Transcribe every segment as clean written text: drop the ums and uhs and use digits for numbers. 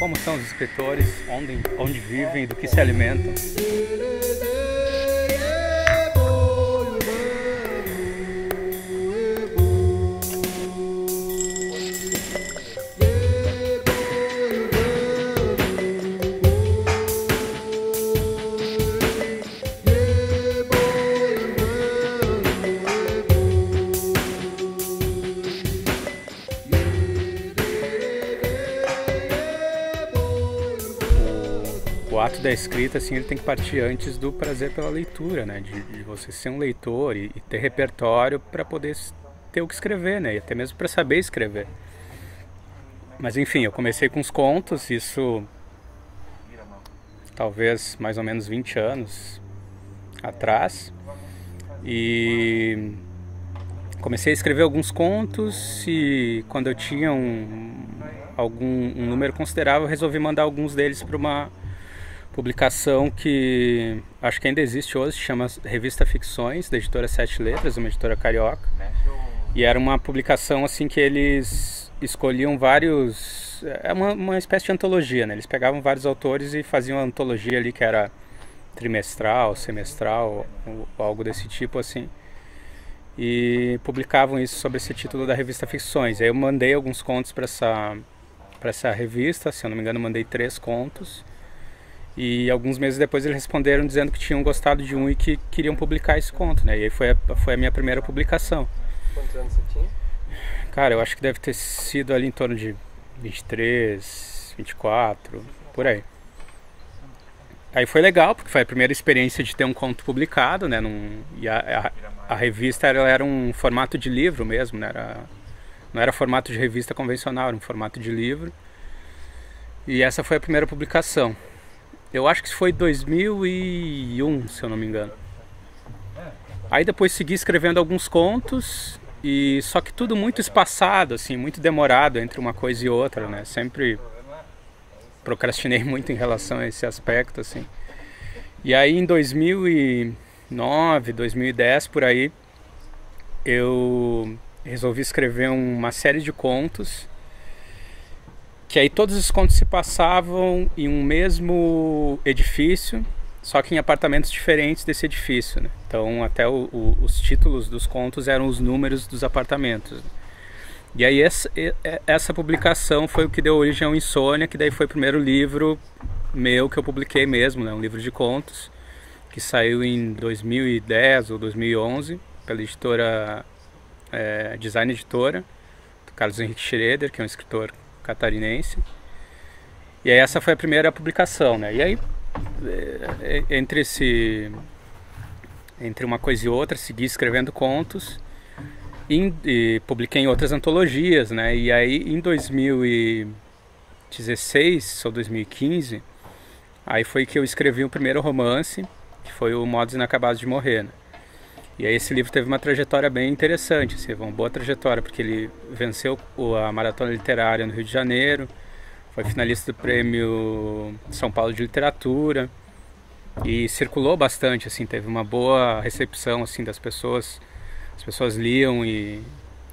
como são os escritores, onde vivem, do que se alimentam. O ato da escrita, assim, ele tem que partir antes do prazer pela leitura, né? De você ser um leitor e ter repertório para poder ter o que escrever, né? E até mesmo para saber escrever. Mas enfim, eu comecei com os contos, isso talvez mais ou menos 20 anos atrás. E comecei a escrever alguns contos e quando eu tinha um número considerável, resolvi mandar alguns deles para uma publicação que acho que ainda existe hoje, chama Revista Ficções, da editora Sete Letras, uma editora carioca. E era uma publicação assim que eles escolhiam vários... É uma espécie de antologia, né? Eles pegavam vários autores e faziam uma antologia ali que era trimestral, semestral, ou algo desse tipo assim. E publicavam isso sob esse título da Revista Ficções. Aí eu mandei alguns contos para essa revista, se eu não me engano, mandei 3 contos. E alguns meses depois eles responderam dizendo que tinham gostado de um e que queriam publicar esse conto, né? E aí foi a minha primeira publicação. Quantos anos você tinha? Cara, eu acho que deve ter sido ali em torno de 23, 24, por aí. Aí foi legal, porque foi a primeira experiência de ter um conto publicado, né? E a revista era um formato de livro mesmo, né? Não era formato de revista convencional, era um formato de livro. E essa foi a primeira publicação. Eu acho que foi 2001, se eu não me engano. Aí depois segui escrevendo alguns contos, e só que tudo muito espaçado, assim, muito demorado entre uma coisa e outra, né? Sempre procrastinei muito em relação a esse aspecto, assim. E aí em 2009, 2010, por aí, eu resolvi escrever uma série de contos, que aí todos os contos se passavam em um mesmo edifício, só que em apartamentos diferentes desse edifício, né? Então até os títulos dos contos eram os números dos apartamentos. E aí essa publicação foi o que deu origem ao Insônia, que daí foi o primeiro livro meu que eu publiquei mesmo, né? Um livro de contos, que saiu em 2010 ou 2011 pela editora Design Editora, do Carlos Henrique Schroeder, que é um escritor catarinense. E aí essa foi a primeira publicação, né? E aí entre uma coisa e outra segui escrevendo contos e publiquei em outras antologias, né? E aí em 2016 ou 2015 aí foi que eu escrevi o primeiro romance, que foi o Modos Inacabados de Morrer, né? E aí esse livro teve uma trajetória bem interessante, assim, uma boa trajetória, porque ele venceu a Maratona Literária no Rio de Janeiro, foi finalista do Prêmio São Paulo de Literatura e circulou bastante, assim, teve uma boa recepção, assim, das pessoas. As pessoas liam e,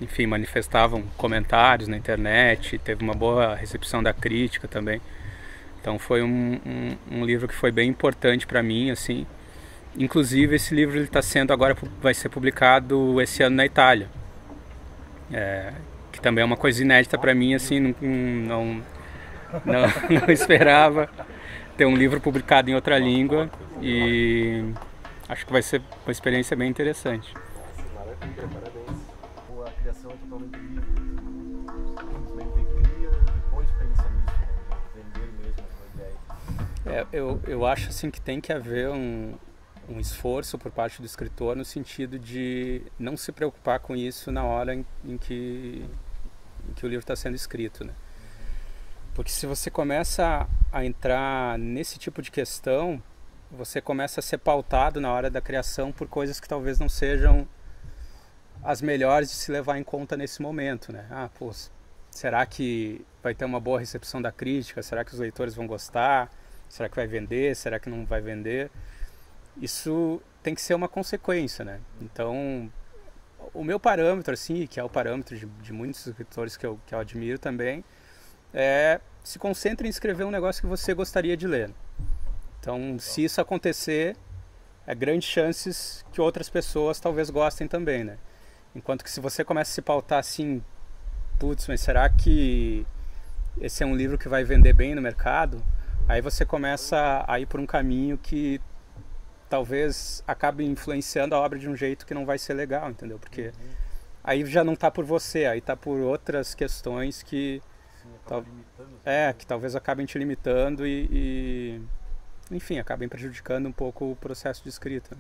enfim, manifestavam comentários na internet, teve uma boa recepção da crítica também. Então foi um livro que foi bem importante para mim, assim. Inclusive esse livro ele vai ser publicado esse ano na Itália, que também é uma coisa inédita para mim, assim, não esperava ter um livro publicado em outra língua e acho que vai ser uma experiência bem interessante. Maravilha, parabéns. A criação é totalmente livre, simplesmente cria e depois pensa nisso, né? Vender mesmo a ideia. Eu acho assim que tem que haver um esforço por parte do escritor no sentido de não se preocupar com isso na hora em que o livro está sendo escrito, né? Porque se você começa a entrar nesse tipo de questão, você começa a ser pautado na hora da criação por coisas que talvez não sejam as melhores de se levar em conta nesse momento, né? Será que vai ter uma boa recepção da crítica? Será que os leitores vão gostar? Será que vai vender? Será que não vai vender? Isso tem que ser uma consequência, né? Então, o meu parâmetro, assim, que é o parâmetro de muitos escritores que eu admiro também, é se concentre em escrever um negócio que você gostaria de ler. Então, se isso acontecer, é grandes chances que outras pessoas talvez gostem também, né? Enquanto que se você começa a se pautar assim, putz, mas será que esse é um livro que vai vender bem no mercado? Aí você começa a ir por um caminho que talvez acabe influenciando a obra de um jeito que não vai ser legal, entendeu? Porque aí já não está por você, aí está por outras questões que, que talvez acabem te limitando enfim, acabem prejudicando um pouco o processo de escrita.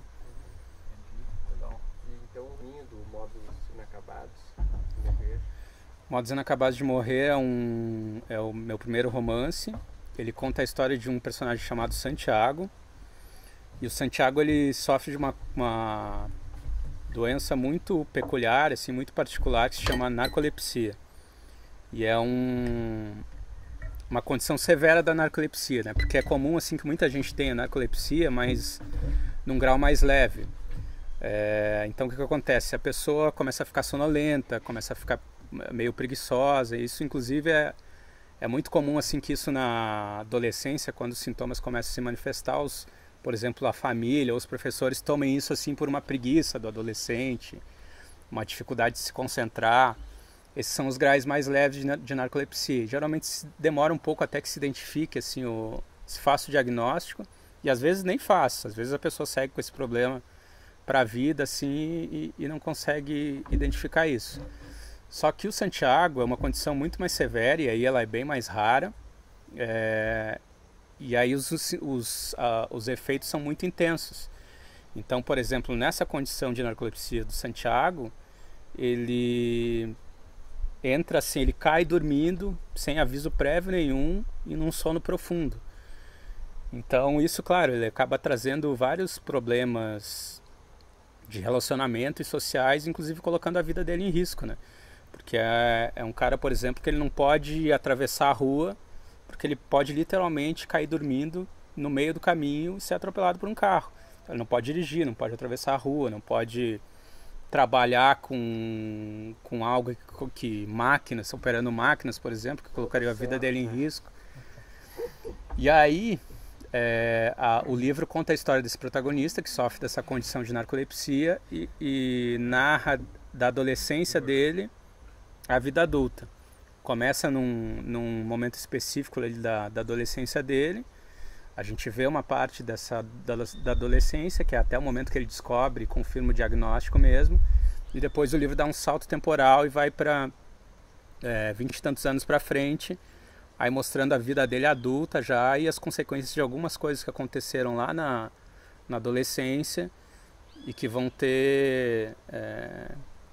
Legal. E então o vinho do Modos Inacabados de Morrer. Modos Inacabados de Morrer é o meu primeiro romance. Ele conta a história de um personagem chamado Santiago. E o Santiago, ele sofre de uma doença muito peculiar, assim, muito particular, que se chama narcolepsia. E é uma condição severa da narcolepsia, né? Porque é comum assim que muita gente tenha narcolepsia, mas num grau mais leve. Então o que acontece? A pessoa começa a ficar sonolenta, começa a ficar meio preguiçosa. E isso inclusive é muito comum assim que isso na adolescência, quando os sintomas começam a se manifestar, por exemplo, a família ou os professores tomem isso assim por uma preguiça do adolescente, uma dificuldade de se concentrar. Esses são os graus mais leves de narcolepsia. Geralmente demora um pouco até que se identifique, assim, se faça o diagnóstico, e às vezes nem faça. Às vezes a pessoa segue com esse problema para a vida, assim, e não consegue identificar isso. Só que o Santiago é uma condição muito mais severa, e aí ela é bem mais rara, e aí os efeitos são muito intensos. Então, por exemplo, nessa condição de narcolepsia do Santiago, ele entra assim, ele cai dormindo, sem aviso prévio nenhum, e num sono profundo. Então isso, claro, ele acaba trazendo vários problemas de relacionamento e sociais, inclusive colocando a vida dele em risco, né? Porque é um cara, por exemplo, que ele não pode atravessar a rua, porque ele pode literalmente cair dormindo no meio do caminho e ser atropelado por um carro. Ele não pode dirigir, não pode atravessar a rua, não pode trabalhar com algo que máquinas, operando máquinas, por exemplo, que colocaria a vida dele em risco. E aí, o livro conta a história desse protagonista que sofre dessa condição de narcolepsia e narra da adolescência dele à vida adulta. Começa num momento específico ali da adolescência dele. A gente vê uma parte da adolescência, que é até o momento que ele descobre e confirma o diagnóstico mesmo, e depois o livro dá um salto temporal e vai para 20 e tantos anos para frente, aí mostrando a vida dele adulta já e as consequências de algumas coisas que aconteceram lá na adolescência e que vão ter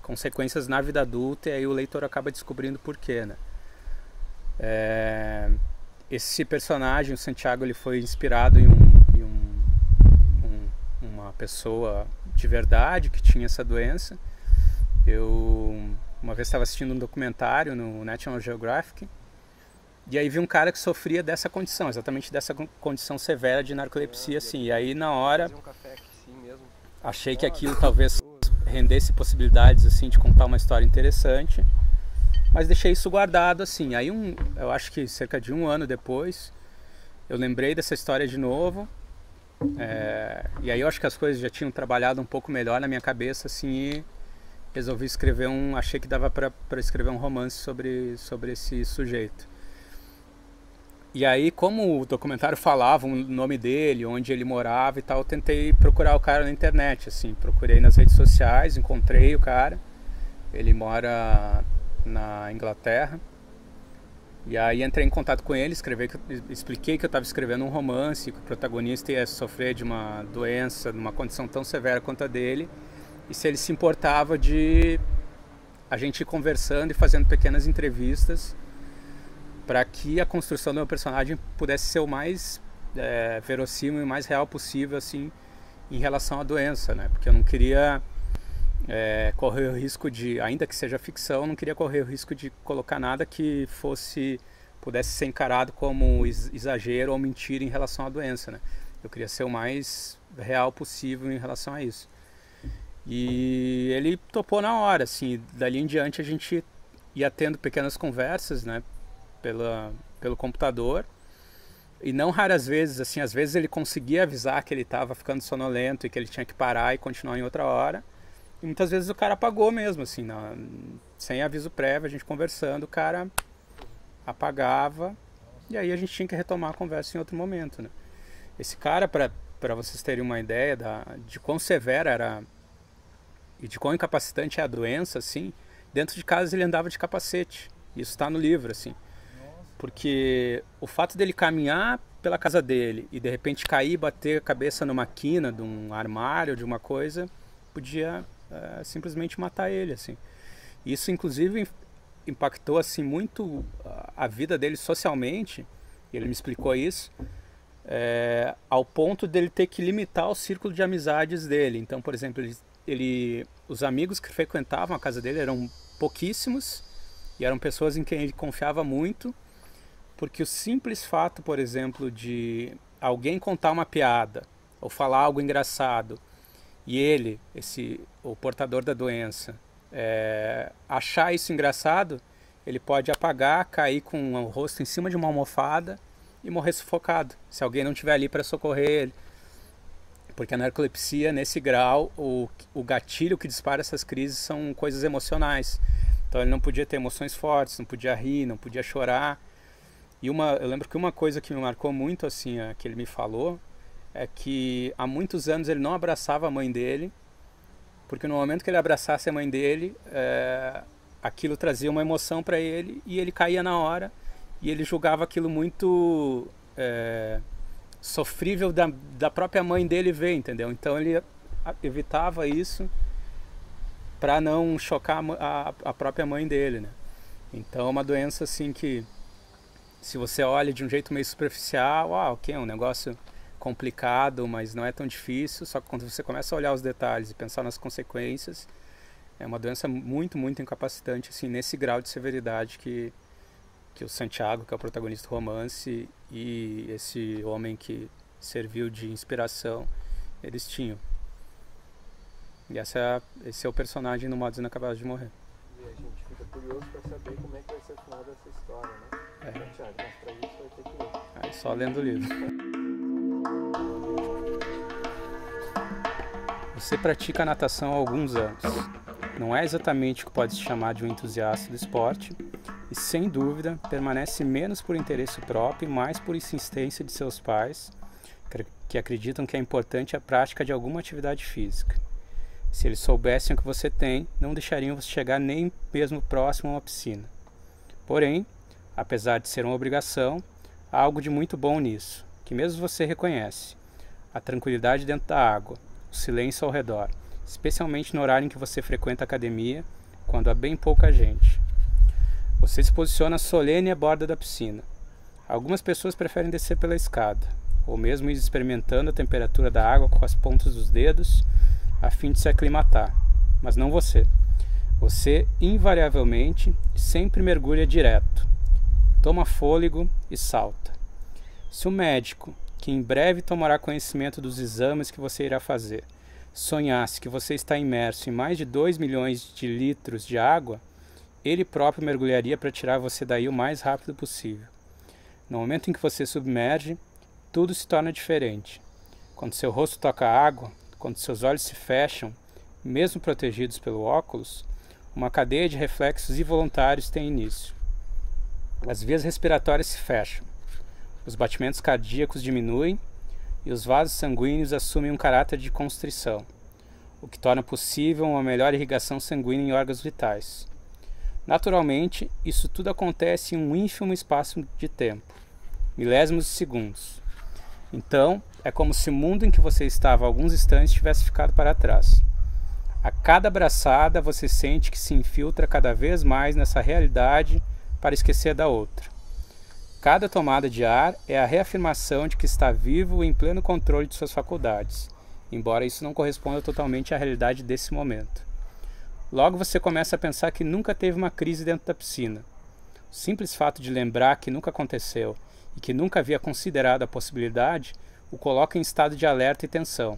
consequências na vida adulta, e aí o leitor acaba descobrindo por quê, né? Esse personagem, o Santiago, ele foi inspirado em uma pessoa de verdade que tinha essa doença. Eu uma vez estava assistindo um documentário no National Geographic, e aí vi um cara que sofria dessa condição, exatamente dessa condição severa de narcolepsia, assim. E aí na hora achei que aquilo talvez rendesse possibilidades assim de contar uma história interessante, mas deixei isso guardado assim. Aí eu acho que cerca de um ano depois eu lembrei dessa história de novo, e aí eu acho que as coisas já tinham trabalhado um pouco melhor na minha cabeça assim, e resolvi escrever achei que dava para escrever um romance sobre esse sujeito. E aí, como o documentário falava o nome dele, onde ele morava e tal, eu tentei procurar o cara na internet, assim, procurei nas redes sociais, encontrei o cara. Ele mora na Inglaterra. E aí entrei em contato com ele, expliquei que eu estava escrevendo um romance, que o protagonista ia sofrer de uma doença, de uma condição tão severa quanto a dele, e se ele se importava de a gente ir conversando e fazendo pequenas entrevistas para que a construção do meu personagem pudesse ser o mais verossímil e mais real possível, assim, em relação à doença, né? Porque eu não queria correr o risco de, ainda que seja ficção, não queria correr o risco de colocar nada que pudesse ser encarado como exagero ou mentira em relação à doença, né? Eu queria ser o mais real possível em relação a isso. E ele topou na hora, assim. Dali em diante a gente ia tendo pequenas conversas, né? pelo computador. E não raras vezes, assim, às vezes ele conseguia avisar que ele estava ficando sonolento e que ele tinha que parar e continuar em outra hora. E muitas vezes o cara apagou mesmo, assim, sem aviso prévio, a gente conversando, o cara apagava e aí a gente tinha que retomar a conversa em outro momento, né? Esse cara, para vocês terem uma ideia de quão severa era e de quão incapacitante é a doença, assim, dentro de casa ele andava de capacete. Isso está no livro, assim. Porque o fato dele caminhar pela casa dele e de repente cair e bater a cabeça numa quina de um armário, de uma coisa, podia simplesmente matar ele, assim. Isso inclusive impactou assim muito a vida dele socialmente, e ele me explicou isso, ao ponto dele ter que limitar o círculo de amizades dele. Então, por exemplo, os amigos que frequentavam a casa dele eram pouquíssimos e eram pessoas em quem ele confiava muito, porque o simples fato, por exemplo, de alguém contar uma piada ou falar algo engraçado e ele, o portador da doença, achar isso engraçado, ele pode apagar, cair com o rosto em cima de uma almofada e morrer sufocado, se alguém não estiver ali para socorrer ele. Porque a narcolepsia, nesse grau, o gatilho que dispara essas crises são coisas emocionais. Então ele não podia ter emoções fortes, não podia rir, não podia chorar. E eu lembro que uma coisa que me marcou muito, assim, que ele me falou, é que há muitos anos ele não abraçava a mãe dele, porque no momento que ele abraçasse a mãe dele, aquilo trazia uma emoção para ele e ele caía na hora, e ele julgava aquilo muito sofrível da própria mãe dele ver, entendeu? Então ele evitava isso para não chocar a própria mãe dele, né? Então é uma doença assim que, se você olha de um jeito meio superficial, ok, é um negócio complicado, mas não é tão difícil. Só que quando você começa a olhar os detalhes e pensar nas consequências, é uma doença muito, muito incapacitante, assim, nesse grau de severidade que o Santiago, que é o protagonista do romance, e esse homem que serviu de inspiração, eles tinham. E esse é o personagem no Modos Inacabados de Morrer. E a gente fica curioso para saber como é que vai ser o final dessa história, né? Santiago, mas para isso vai ter que ler. Só lendo o livro. Você pratica natação há alguns anos. Não é exatamente o que pode se chamar de um entusiasta do esporte e, sem dúvida, permanece menos por interesse próprio e mais por insistência de seus pais, que acreditam que é importante a prática de alguma atividade física. Se eles soubessem o que você tem, não deixariam você chegar nem mesmo próximo a uma piscina. Porém, apesar de ser uma obrigação, há algo de muito bom nisso, que mesmo você reconhece: a tranquilidade dentro da água, o silêncio ao redor, especialmente no horário em que você frequenta a academia, quando há bem pouca gente. Você se posiciona solene à borda da piscina. Algumas pessoas preferem descer pela escada, ou mesmo ir experimentando a temperatura da água com as pontas dos dedos, a fim de se aclimatar, mas não você. Você, invariavelmente, sempre mergulha direto. Toma fôlego e salta. Se o médico, que em breve tomará conhecimento dos exames que você irá fazer, sonhasse que você está imerso em mais de 2 milhões de litros de água, ele próprio mergulharia para tirar você daí o mais rápido possível. No momento em que você submerge, tudo se torna diferente. Quando seu rosto toca a água, quando seus olhos se fecham, mesmo protegidos pelo óculos, uma cadeia de reflexos involuntários tem início. As vias respiratórias se fecham, os batimentos cardíacos diminuem e os vasos sanguíneos assumem um caráter de constrição, o que torna possível uma melhor irrigação sanguínea em órgãos vitais. Naturalmente, isso tudo acontece em um ínfimo espaço de tempo, milésimos de segundos. Então, é como se o mundo em que você estava há alguns instantes tivesse ficado para trás. A cada abraçada, você sente que se infiltra cada vez mais nessa realidade para esquecer da outra. Cada tomada de ar é a reafirmação de que está vivo e em pleno controle de suas faculdades, embora isso não corresponda totalmente à realidade desse momento. Logo você começa a pensar que nunca teve uma crise dentro da piscina. O simples fato de lembrar que nunca aconteceu e que nunca havia considerado a possibilidade o coloca em estado de alerta e tensão,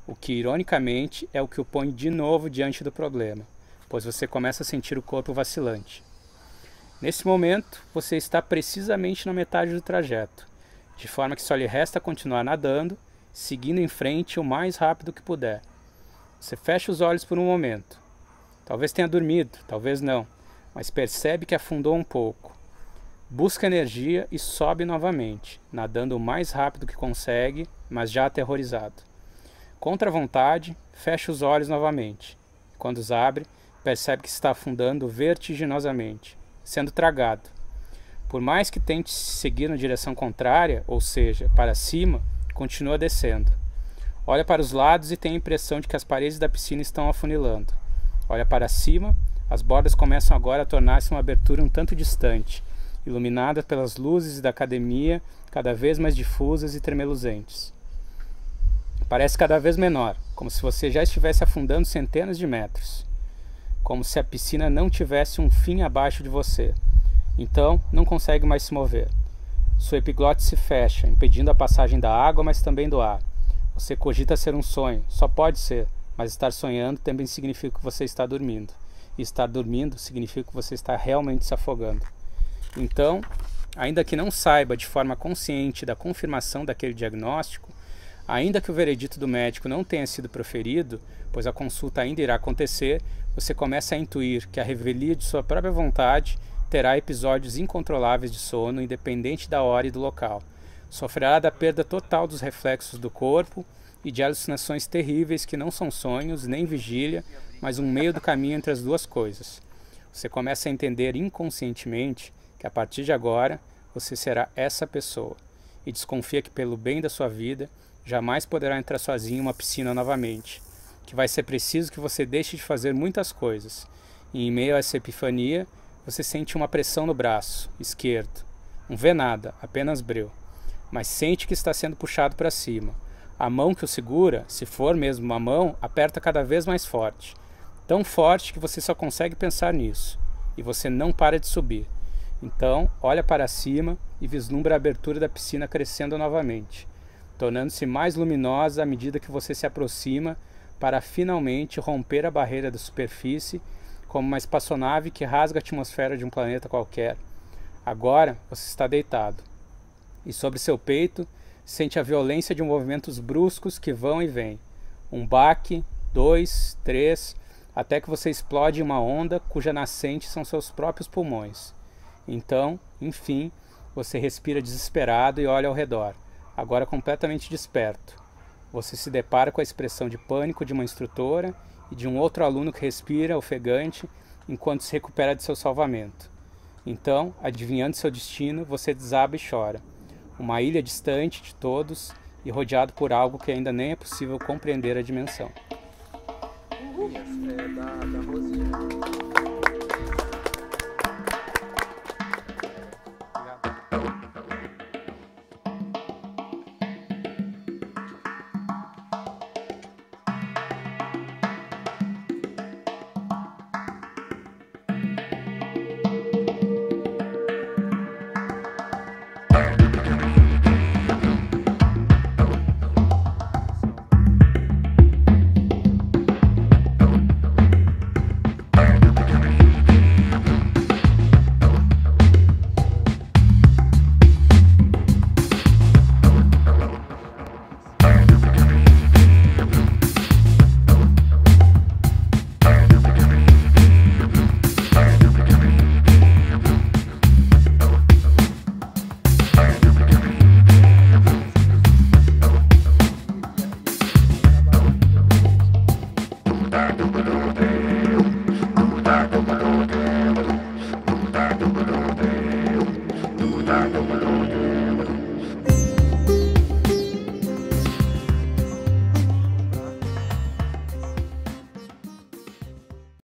o que, ironicamente, é o que o põe de novo diante do problema, pois você começa a sentir o corpo vacilante. Nesse momento, você está precisamente na metade do trajeto, de forma que só lhe resta continuar nadando, seguindo em frente o mais rápido que puder. Você fecha os olhos por um momento. Talvez tenha dormido, talvez não, mas percebe que afundou um pouco. Busca energia e sobe novamente, nadando o mais rápido que consegue, mas já aterrorizado. Contra a vontade, fecha os olhos novamente. Quando os abre, percebe que está afundando vertiginosamente, sendo tragado. Por mais que tente seguir na direção contrária, ou seja, para cima, continua descendo. Olha para os lados e tem a impressão de que as paredes da piscina estão afunilando. Olha para cima, as bordas começam agora a tornar-se uma abertura um tanto distante, iluminada pelas luzes da academia cada vez mais difusas e tremeluzentes. Parece cada vez menor, como se você já estivesse afundando centenas de metros. Como se a piscina não tivesse um fim abaixo de você. Então, não consegue mais se mover. Sua epiglote se fecha, impedindo a passagem da água, mas também do ar. Você cogita ser um sonho, só pode ser, mas estar sonhando também significa que você está dormindo. E estar dormindo significa que você está realmente se afogando. Então, ainda que não saiba de forma consciente da confirmação daquele diagnóstico, ainda que o veredito do médico não tenha sido proferido, pois a consulta ainda irá acontecer, você começa a intuir que a revelia de sua própria vontade terá episódios incontroláveis de sono, independente da hora e do local. Sofrerá da perda total dos reflexos do corpo e de alucinações terríveis que não são sonhos, nem vigília, mas um meio do caminho entre as duas coisas. Você começa a entender inconscientemente que a partir de agora você será essa pessoa e desconfia que pelo bem da sua vida jamais poderá entrar sozinho em uma piscina novamente, que vai ser preciso que você deixe de fazer muitas coisas. E em meio a essa epifania, você sente uma pressão no braço esquerdo. Não vê nada, apenas breu. Mas sente que está sendo puxado para cima. A mão que o segura, se for mesmo uma mão, aperta cada vez mais forte. Tão forte que você só consegue pensar nisso. E você não para de subir. Então, olha para cima e vislumbra a abertura da piscina crescendo novamente, tornando-se mais luminosa à medida que você se aproxima para finalmente romper a barreira da superfície como uma espaçonave que rasga a atmosfera de um planeta qualquer. Agora você está deitado. E sobre seu peito sente a violência de movimentos bruscos que vão e vêm. Um baque, 2, 3, até que você explode em uma onda cuja nascente são seus próprios pulmões. Então, enfim, você respira desesperado e olha ao redor, agora completamente desperto. Você se depara com a expressão de pânico de uma instrutora e de um outro aluno que respira, ofegante, enquanto se recupera de seu salvamento. Então, adivinhando seu destino, você desaba e chora. Uma ilha distante de todos e rodeado por algo que ainda nem é possível compreender a dimensão. Da